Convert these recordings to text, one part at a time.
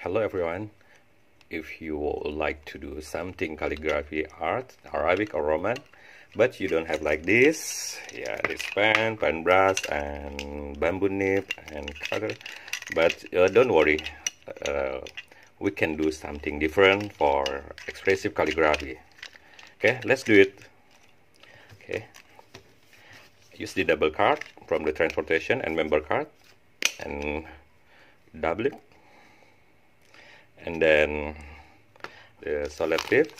Hello everyone. If you would like to do something calligraphy art, Arabic or Roman, but you don't have like this, this pen brush and bamboo nib and cutter, but don't worry, we can do something different for expressive calligraphy. Okay, let's do it. Okay, use the double card from the transportation and member card and double it, and then the solid tip,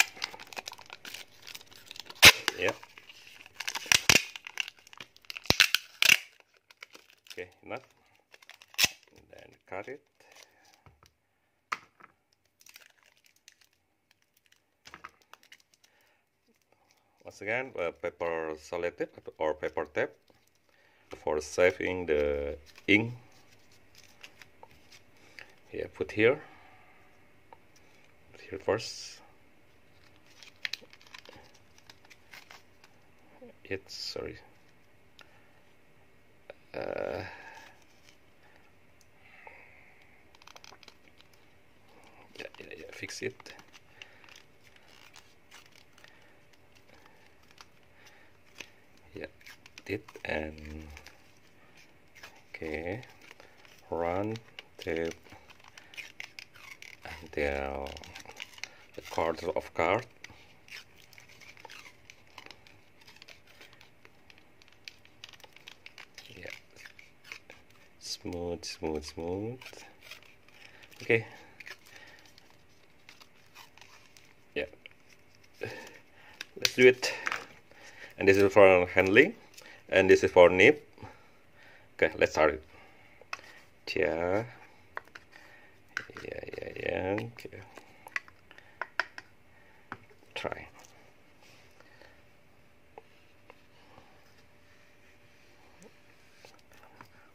okay, enough, and then cut it. Once again, paper solid tip or paper tape for saving the ink. Put here first. Sorry. Fix it. It and okay, run tape until the corner of card. Smooth. Okay. Let's do it. And this is for handling, and this is for nib. Okay, let's start it. Yeah. Okay. Try.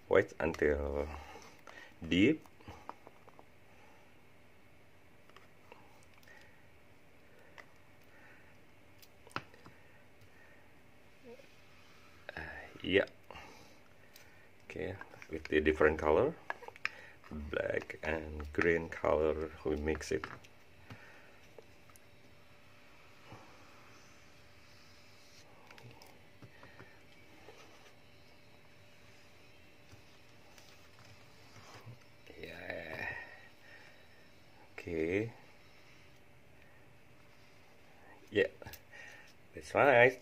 Wait until deep. Okay, with the different color, black and green color, we mix it. Okay. That's right.